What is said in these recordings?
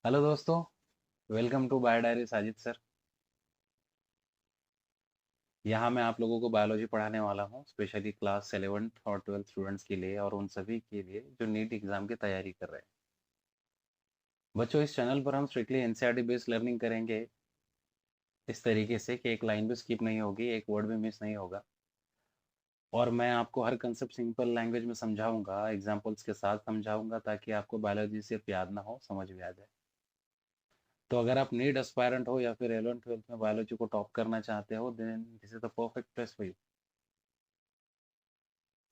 Hello दोस्तों, welcome to bio diary Sajid sir. यहाँ मैं आप लोगों को बायोलॉजी पढ़ाने वाला हूँ, स्पेशली क्लास 11th और 12th स्टूडेंट्स के लिए और उन सभी के लिए जो नीट एग्जाम की तैयारी कर रहे हैं। बच्चों, इस चैनल पर हम स्ट्रिक्टली एनसीईआरटी बेस्ड लर्निंग करेंगे, इस तरीके से कि एक लाइन भी स्किप नहीं होगी, एक वर्ड भी मिस नहीं होगा। और मैं आपको हर कंसेप्ट सिंपल लैंग्वेज में समझाऊंगा, एग्जाम्पल्स के साथ समझाऊंगा, ताकि आपको बायोलॉजी सिर्फ याद ना हो, समझ भी आ जाए। तो अगर आप नीट एस्पायरेंट हो या फिर 11th 12th में बायोलॉजी को टॉप करना चाहते हो, then this is the perfect place for you.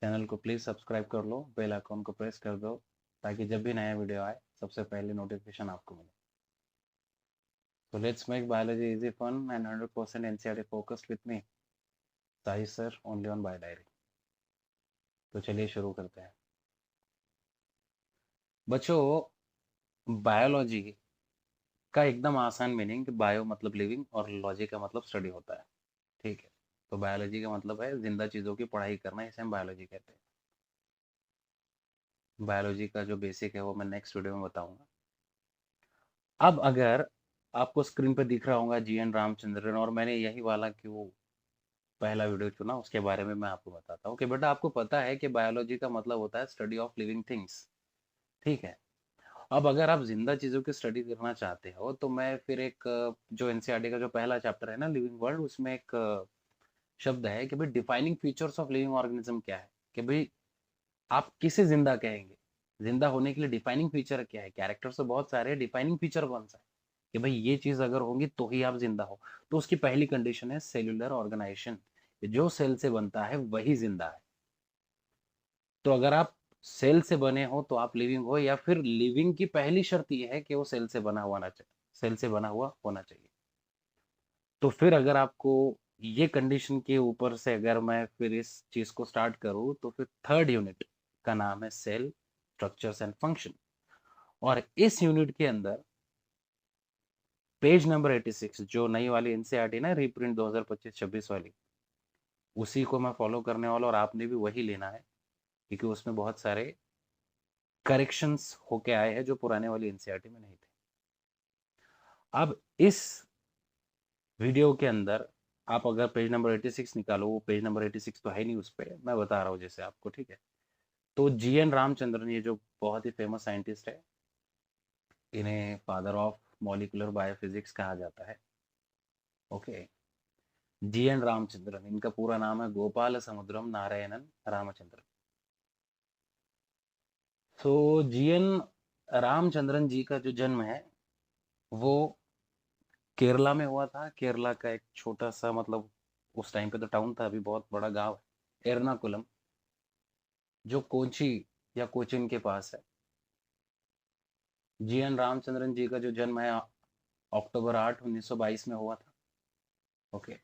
Channel को प्लीज़ सब्सक्राइब कर लो, बेल आइकॉन को प्रेस कर दो, ताकि जब भी नया वीडियो आए सबसे पहले नोटिफिकेशन आपको मिले। तो let's make biology easy, fun and 100% NCERT focused with me, Sahid sir, only on bio diary. तो चलिए शुरू करते हैं। बच्चों, बायोलॉजी का एकदम आसान मीनिंग कि बायो मतलब लिविंग और लॉजी का मतलब स्टडी होता है। ठीक है। तो बायोलॉजी का मतलब है जिंदा चीज़ों की पढ़ाई करना, इसे हम बायोलॉजी कहते हैं। बायोलॉजी का जो बेसिक है वो मैं नेक्स्ट वीडियो में बताऊंगा। अब अगर आपको स्क्रीन पे दिख रहा होगा जी एन रामचंद्रन, और मैंने यही वाला क्यों पहला वीडियो चुना, उसके बारे में मैं आपको बताता हूँ कि बेटा, आपको पता है कि बायोलॉजी का मतलब होता है स्टडी ऑफ लिविंग थिंग्स। ठीक है। अब अगर आप जिंदा चीजों की स्टडी करना चाहते हो, तो मैं फिर एक जो एनसीईआरटी का जो पहला चैप्टर है ना, लिविंग वर्ल्ड, उसमें एक शब्द है कि भाई defining features of living organism क्या है, कि भाई आप किसे जिंदा कहेंगे। जिंदा होने के लिए डिफाइनिंग फीचर क्या है, कैरेक्टर्स तो बहुत सारे हैं, डिफाइनिंग फीचर कौन सा है कि भाई ये चीज अगर होगी तो ही आप जिंदा हो। तो उसकी पहली कंडीशन है सेल्यूलर ऑर्गेनाइजेशन, जो सेल से बनता है वही जिंदा है। तो अगर आप सेल से बने हो तो आप लिविंग हो, या फिर लिविंग की पहली शर्त यह है कि वो सेल से बना हुआ ना चाहिए, सेल से बना हुआ होना चाहिए। तो फिर अगर आपको ये कंडीशन के ऊपर से अगर मैं फिर इस चीज को स्टार्ट करूं, तो फिर थर्ड यूनिट का नाम है सेल स्ट्रक्चर्स एंड फंक्शन। और इस यूनिट के अंदर पेज नंबर 86, जो नई वाली एनसीईआरटी ना, रीप्रिंट 2025-26 वाली, उसी को मैं फॉलो करने वाला, और आपने भी वही लेना है, क्योंकि उसमें बहुत सारे करेक्शंस होके आए हैं जो पुराने वाली एनसीईआरटी में नहीं थे। अब इस वीडियो के अंदर आप अगर पेज नंबर 86 निकालो, वो पेज नंबर 86 तो है नहीं उस पर, मैं बता रहा हूँ जैसे आपको, ठीक है। तो जी एन रामचंद्रन, ये जो बहुत ही फेमस साइंटिस्ट है, इन्हें फादर ऑफ मॉलिकुलर बायोफिजिक्स कहा जाता है। ओके। जी एन रामचंद्रन, इनका पूरा नाम है गोपाल समुद्रम नारायणन रामचंद्रन। तो जी एन रामचंद्रन जी का जो जन्म है वो केरला में हुआ था। केरला का एक छोटा सा, मतलब उस टाइम पे तो टाउन था, अभी बहुत बड़ा गांव है, एर्नाकुलम, जो कोची या कोचिन के पास है। जी एन रामचंद्रन जी का जो जन्म है अक्टूबर 8 1922 में हुआ था। ओके।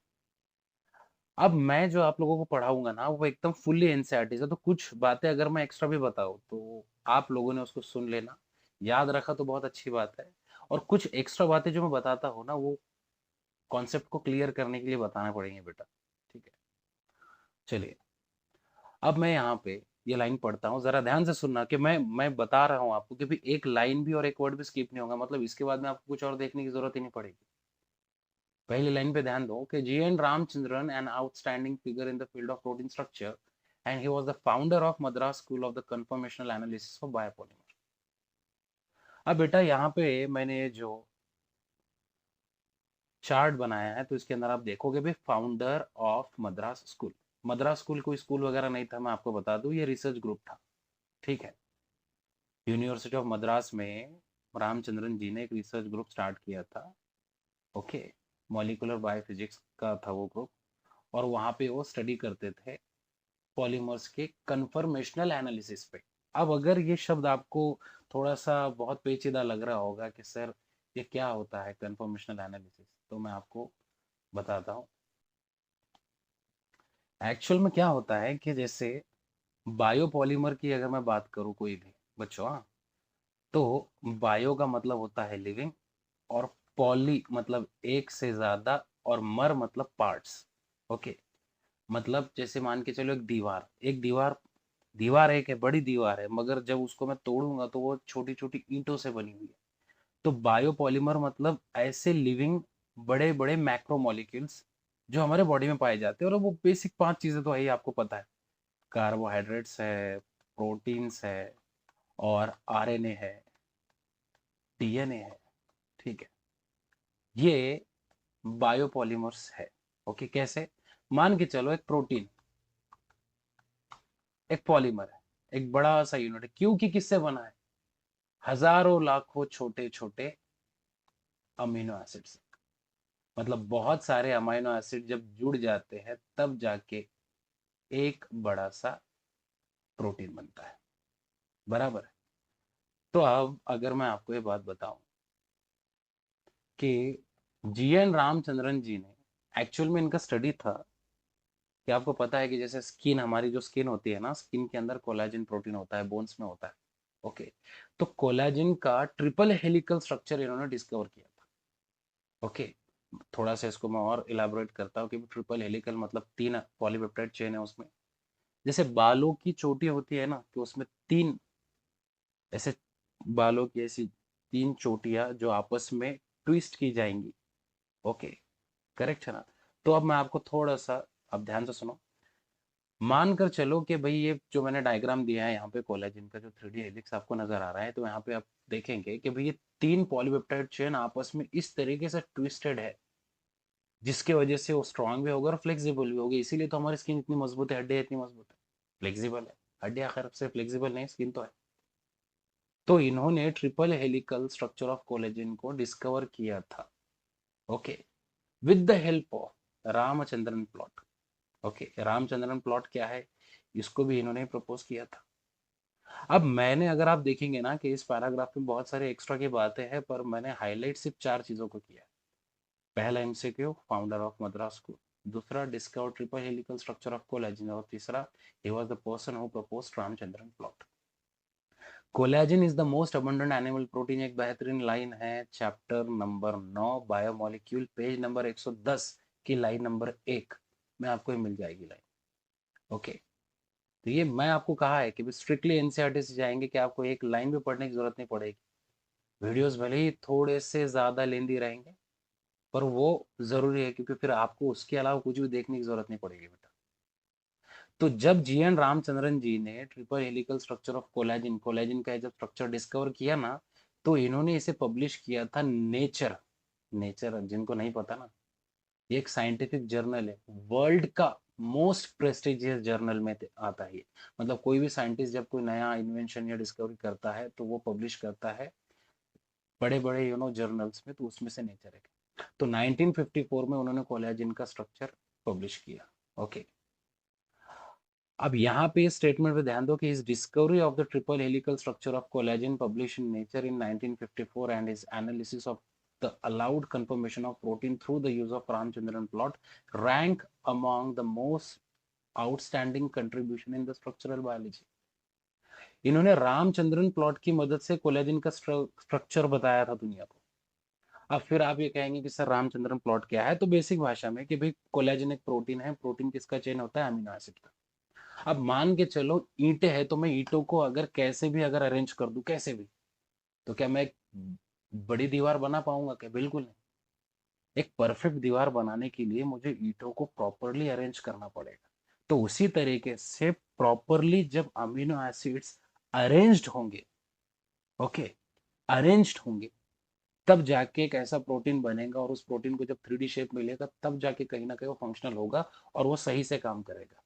अब मैं जो आप लोगों को पढ़ाऊंगा ना, वो एकदम फुल्ली एनसीईआरटी से, तो कुछ बातें अगर मैं एक्स्ट्रा भी बताऊँ तो आप लोगों ने उसको सुन लेना, याद रखा तो बहुत अच्छी बात है। और कुछ एक्स्ट्रा बातें जो मैं बताता हूँ ना, वो कॉन्सेप्ट को क्लियर करने के लिए बताना पड़ेंगे बेटा। ठीक है। चलिए, अब मैं यहाँ पे ये लाइन पढ़ता हूँ, जरा ध्यान से सुनना कि मैं बता रहा हूँ आपको कि भी एक लाइन भी और एक वर्ड भी स्किप नहीं होगा, मतलब इसके बाद में आपको कुछ और देखने की जरूरत ही नहीं पड़ेगी। पहली लाइन पे ध्यान दो कि G N Ramachandran, an outstanding figure in the field of protein structure, and he was the founder of Madras school of the conformational analysis of biopolymer. अब बेटा, यहाँ पे मैंने जो चार्ट बनाया है, तो इसके अंदर आप देखोगे भी founder of Madras school. Madras school कोई स्कूल वगैरह नहीं था, मैं आपको बता दूं, ये रिसर्च ग्रुप था। ठीक है। यूनिवर्सिटी ऑफ मद्रास में रामचंद्रन जी ने एक रिसर्च ग्रुप स्टार्ट किया था। ओके। मॉलिकुलर बायोफिजिक्स का था वो ग्रुप, और वहाँ पे वो स्टडी करते थे पॉलीमर्स के कन्फर्मेशनल एनालिसिस पे। अब अगर ये शब्द आपको थोड़ा सा बहुत पेचीदा लग रहा होगा कि सर ये क्या होता है कन्फर्मेशनल एनालिसिस, तो मैं आपको बताता हूँ। एक्चुअल में क्या होता है कि जैसे बायोपॉलीमर की अगर मैं बात करूँ कोई भी, बच्चों, हाँ, तो बायो का मतलब होता है लिविंग, और पॉली मतलब एक से ज्यादा, और मर मतलब पार्ट्स। ओके। मतलब जैसे मान के चलो, एक दीवार, दीवार एक है, बड़ी दीवार है, मगर जब उसको मैं तोड़ूंगा तो वो छोटी छोटी ईंटों से बनी हुई है। तो बायोपॉलीमर मतलब ऐसे लिविंग बड़े बड़े मैक्रोमोलिक्यूल्स जो हमारे बॉडी में पाए जाते हैं, और वो बेसिक 5 चीजें तो है ही, आपको पता है। कार्बोहाइड्रेट्स है, प्रोटीन्स है, और आरएनए है, डीएनए है। ठीक है, ये बायोपॉलीमर्स है। ओके, कैसे? मान के चलो एक प्रोटीन एक पॉलीमर है, एक बड़ा सा यूनिट है, क्योंकि किससे बना है? हजारों लाखों छोटे छोटे अमीनो एसिड से। मतलब बहुत सारे अमीनो एसिड जब जुड़ जाते हैं तब जाके एक बड़ा सा प्रोटीन बनता है। बराबर है। तो अब अगर मैं आपको ये बात बताऊं कि जीएन रामचंद्रन जी ने, एक्चुअल में इनका स्टडी था कि आपको पता है कि जैसे स्किन, हमारी जो स्किन होती है ना, स्किन के अंदर कोलेजन प्रोटीन होता है, बोन्स में होता है। ओके, तो कोलेजन का ट्रिपल हेलिकल स्ट्रक्चर इन्होंने डिस्कवर किया था। ओके, थोड़ा सा इसको मैं और इलाबोरेट करता हूँ कि ट्रिपल हेलिकल मतलब 3 पॉलीपेप्टाइड चेन है उसमें। जैसे बालों की चोटी होती है ना, तो उसमें 3 ऐसे बालों की ऐसी 3 चोटियां जो आपस में ट्विस्ट की जाएंगी। ओके, करेक्ट है ना? तो अब मैं आपको थोड़ा सा, अब ध्यान से सुनो। मान कर चलो कि भाई ये जो मैंने डायग्राम दिया है यहाँ पे, कोलेजन का जो 3D हेलिक्स आपको नजर आ रहा है, तो यहाँ पे आप देखेंगे कि भाई ये 3 पॉलीपेप्टाइड चेन आपस में इस तरीके से ट्विस्टेड है, जिसके वजह से वो स्ट्रांग भी होगा और फ्लेक्सिबल भी होगी। इसीलिए तो हमारी स्किन इतनी मजबूत है, हड्डियां इतनी मजबूत है, फ्लेक्सिबल है। हड्डियां खैर से फ्लेक्सिबल नहीं, स्किन तो है। तो इन्होंने triple helical structure of collagen को डिस्कवर किया था। Okay, with the help of Ramachandran plot. Okay, Ramachandran plot क्या है? इसको भी इन्होंने प्रपोज किया था। अब मैंने, अगर आप देखेंगे ना कि इस पैराग्राफ में बहुत सारे एक्स्ट्रा की बातें हैं, पर मैंने हाईलाइट सिर्फ 4 चीजों को किया है। पहला MCQ, founder of Madras school. दूसरा, discover triple helical structure of collagen. और तीसरा, he was the person who proposed Ramachandran plot. Collagen is the most abundant animal protein, एक बेहतरीन लाइन है chapter number 9 biomolecule, page number 110 की लाइन नंबर 1 में आपको ये मिल जाएगी लाइन। ओके, तो ये मैं आपको कहा है कि स्ट्रिक्टली एनसीईआरटी से जाएंगे कि आपको एक लाइन भी पढ़ने की जरूरत नहीं पड़ेगी। वीडियोस भले ही थोड़े से ज्यादा लेंदी रहेंगे, पर वो जरूरी है, क्योंकि फिर आपको उसके अलावा कुछ भी देखने की जरूरत नहीं पड़ेगी बेटा। तो जब जीएन रामचंद्रन जी ने triple helical structure of collagen, collagen का जब स्ट्रक्चर डिस्कवर किया ना, तो इन्होंने इसे पब्लिश किया था नेचर। नेचर जिनको नहीं पता ना, ये एक साइंटिफिक जर्नल है, वर्ल्ड का मोस्ट प्रेस्टिजियस जर्नल में आता है ये। मतलब कोई भी साइंटिस्ट जब कोई नया इन्वेंशन या डिस्कवरी करता है तो वो पब्लिश करता है बड़े बड़े जर्नल्स में, तो उसमें से नेचर है। तो 1954 में उन्होंने कोलेजन का स्ट्रक्चर पब्लिश किया। ओके, अब यहाँ पे स्टेटमेंट पे ध्यान दो कि इस discovery of the triple helical structure of collagen publish in nature in 1954 and is analysis of the allowed conformation of protein through the use of Ramchandran plot rank among the most outstanding contribution in the structural biology। इन्होंने Ramachandran plot की मदद से collagen का structure बताया था दुनिया को। अब फिर आप ये कहेंगे कि सर रामचंद्रन प्लॉट क्या है? तो बेसिक भाषा में कि भाई कोलेजन एक प्रोटीन है, प्रोटीन किसका चेन होता है? अमीनो एसिड का। अब मान के चलो ईंटें हैं, तो मैं ईंटों को अगर कैसे भी अगर अरेंज कर दूं, कैसे भी, तो क्या मैं एक बड़ी दीवार बना पाऊंगा? क्या? बिल्कुल नहीं। एक परफेक्ट दीवार बनाने के लिए मुझे ईंटों को प्रॉपरली अरेंज करना पड़ेगा। तो उसी तरीके से प्रॉपरली जब अमीनो एसिड्स अरेंज्ड होंगे, ओके, अरेंज्ड होंगे, तब जाके एक ऐसा प्रोटीन बनेगा, और उस प्रोटीन को जब 3D शेप मिलेगा तब जाके कहीं ना कहीं वो फंक्शनल होगा और वो सही से काम करेगा।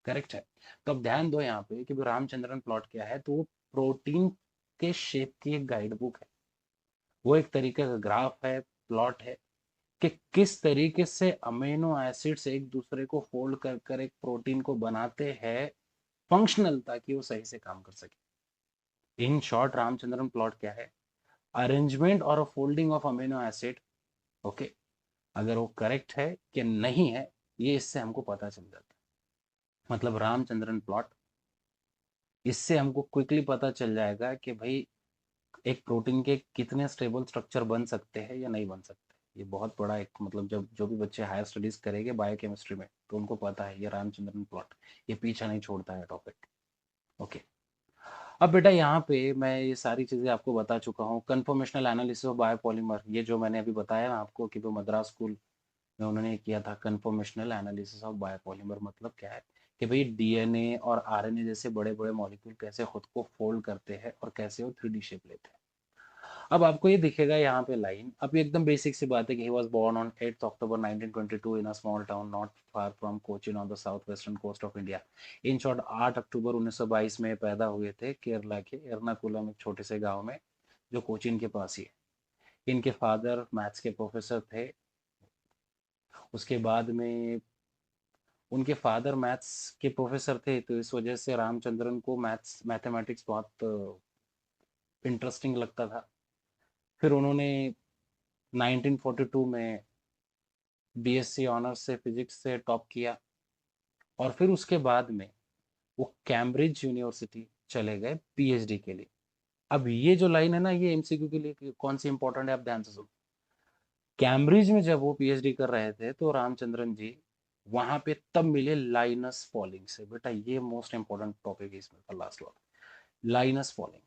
करेक्ट है? तो अब ध्यान दो यहाँ पे कि रामचंद्रन प्लॉट क्या है। तो वो प्रोटीन के शेप की एक गाइड बुक है, वो एक तरीके का ग्राफ है, प्लॉट है, कि किस तरीके से अमीनो एसिड्स एक दूसरे को फोल्ड कर कर एक प्रोटीन को बनाते हैं फंक्शनल, ताकि वो सही से काम कर सके। इन शॉर्ट, रामचंद्रन प्लॉट क्या है? अरेंजमेंट और folding of amino acid. Okay, अगर वो करेक्ट है कि नहीं है, ये इससे हमको पता चल जाता है। मतलब रामचंद्रन प्लॉट, इससे हमको क्विकली पता चल जाएगा कि भाई एक प्रोटीन के कितने स्टेबल स्ट्रक्चर बन सकते हैं या नहीं बन सकते। ये बहुत बड़ा एक, मतलब जब जो भी बच्चे हायर स्टडीज करेंगे बायोकेमिस्ट्री में, तो उनको पता है ये रामचंद्रन प्लॉट, ये पीछा नहीं छोड़ता है टॉपिक। ओके, अब बेटा यहाँ पे मैं ये सारी चीज़ें आपको बता चुका हूँ। कन्फॉर्मेशनल एनालिसिस ऑफ बायोपॉलीमर, ये जो मैंने अभी बताया ना आपको कि वो मद्रास स्कूल में उन्होंने किया था। कन्फॉर्मेशनल एनालिसिस ऑफ बायोपॉलीमर मतलब क्या है कि भाई डीएनए और आरएनए जैसे बड़े बड़े मॉलिक्यूल कैसे खुद को फोल्ड करते हैं और कैसे वो 3D शेप लेते हैं। अब आपको ये दिखेगा यहाँ पे लाइन। अब ये एकदम बेसिक सी बात है कि he was born on 8 October 1922 in a small town not far from Cochin on the south western coast of India. In short 8 अक्टूबर 1922 में पैदा हुए थे केरला के एर्नाकुलम, एक छोटे से गांव में जो कोचीन के पास ही है। इनके फादर मैथ्स के प्रोफेसर थे। उसके बाद में उनके फादर मैथ्स के प्रोफेसर थे, तो इस वजह से रामचंद्रन को मैथमेटिक्स बहुत इंटरेस्टिंग लगता था। फिर उन्होंने 1942 में बीएससी ऑनर्स से फिजिक्स से टॉप किया और फिर उसके बाद में वो कैम्ब्रिज यूनिवर्सिटी चले गए पीएचडी के लिए। अब ये जो लाइन है ना, ये एमसीक्यू के लिए कौन सी इंपॉर्टेंट है, आप ध्यान से सुनो। कैम्ब्रिज में जब वो पीएचडी कर रहे थे तो रामचंद्रन जी वहां पे तब मिले लाइनस पॉलिंग से। बेटा ये मोस्ट इंपॉर्टेंट टॉपिक है इसमें का लास्ट वाला, Linus Pauling,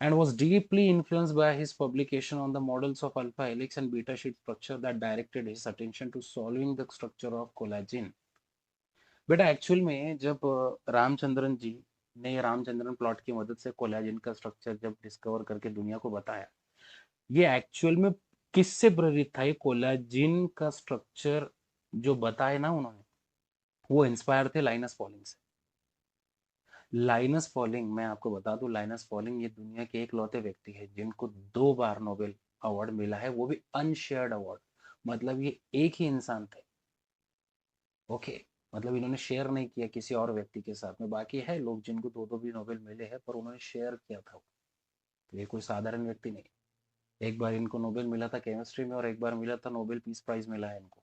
and was deeply influenced by his publication on the models of alpha helix and beta sheet structure that directed his attention to solving the structure of collagen। बेटा actual में जब रामचंद्रन जी ने Ramachandran plot की मदद से collagen का structure जब discover करके दुनिया को बताया, ये एक्चुअल में किससे प्रेरित था? ये कोलेजिन का स्ट्रक्चर जो बताए ना उन्होंने, वो इंस्पायर थे लाइनस पॉलिंग से। लाइनस पॉलिंग, मैं आपको बता दूं, लाइनस पॉलिंग ये दुनिया के एक लौते व्यक्ति है जिनको 2 बार नोबेल अवार्ड मिला है, वो भी अनशेयर्ड अवार्ड। मतलब ये एक ही इंसान थे। ओके, मतलब इन्होंने शेयर नहीं किया किसी और व्यक्ति के साथ में। बाकी है लोग जिनको दो दो भी नोबेल मिले हैं, पर उन्होंने शेयर किया था। तो ये कोई साधारण व्यक्ति नहीं। एक बार इनको नोबेल मिला था केमिस्ट्री में और एक बार मिला था नोबेल पीस प्राइज मिला है इनको।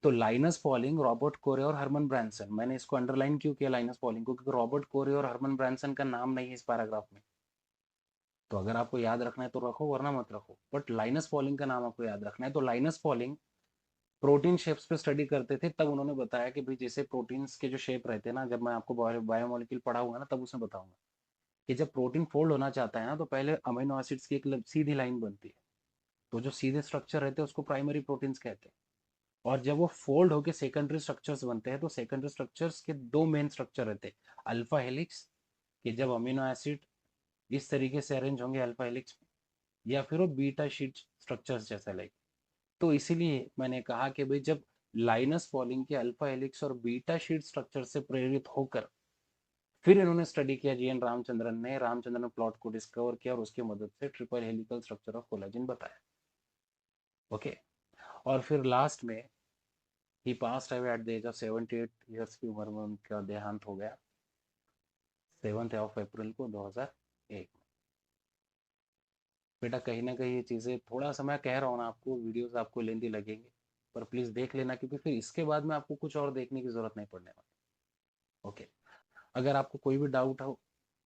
तो लाइनस पॉलिंग, रॉबर्ट कोरे और हरमन ब्रांसन, मैंने इसको अंडरलाइन क्यों किया लाइनस पॉलिंग को, क्योंकि रॉबर्ट कोरे और हरमन ब्रांसन का नाम नहीं है इस पैराग्राफ में। तो अगर आपको याद रखना है तो रखो, वरना मत रखो, बट लाइनस पॉलिंग का नाम आपको याद रखना है। तो लाइनस पॉलिंग प्रोटीन शेप्स पे स्टडी करते थे। तब उन्होंने बताया कि भाई जैसे प्रोटीन्स के जो शेप रहते हैं ना, जब मैं आपको बायोमोलिक्यूल पढ़ाऊंगा ना तब उसमें बताऊंगा कि जब प्रोटीन फोल्ड होना चाहता है ना तो पहले अमीनो एसिड्स की एक सीधी लाइन बनती है। तो जो सीधे स्ट्रक्चर रहते हैं उसको प्राइमरी प्रोटीन्स कहते हैं। और जब वो फोल्ड होकर सेकेंडरी स्ट्रक्चर्स बनते हैं तो सेकेंडरी स्ट्रक्चर्स के 2 मेन स्ट्रक्चर रहते हैं। अल्फा हेलिक्स, कि जब अमीनो एसिड इस तरीके से अरेंज होंगे अल्फा हेलिक्स में, या फिर वो बीटा शीट स्ट्रक्चर्स जैसा लाइक। तो इसीलिए मैंने कहा कि भाई जब लाइनस पॉलिंग के अल्फा हेलिक्स और बीटा शीट स्ट्रक्चर से प्रेरित होकर फिर इन्होंने स्टडी किया, जीएन रामचंद्रन ने, रामचंद्रन प्लॉट को डिस्कवर किया और उसकी मदद से triple helical structure of collagen बताया। ओके, और फिर लास्ट में he passed away at the age of 78 years की उम्र में उनका देहांत हो गया 7 अप्रैल को 2001। बेटा कहीं ना कहीं ये चीज़ें, थोड़ा सा मैं कह रहा हूँ ना आपको, वीडियोस आपको लेंदी लगेंगे, पर प्लीज़ देख लेना, क्योंकि फिर इसके बाद में आपको कुछ और देखने की ज़रूरत नहीं पड़ने वाली। ओके, अगर आपको कोई भी डाउट हो,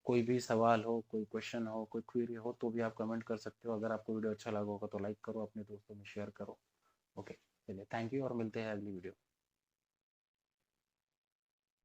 कोई भी सवाल हो, कोई क्वेश्चन हो, कोई क्वेरी हो, तो भी आप कमेंट कर सकते हो। अगर आपको वीडियो अच्छा लगा होगा तो लाइक करो, अपने दोस्तों में शेयर करो। ओके, चलिए, थैंक यू और मिलते हैं अगली वीडियो।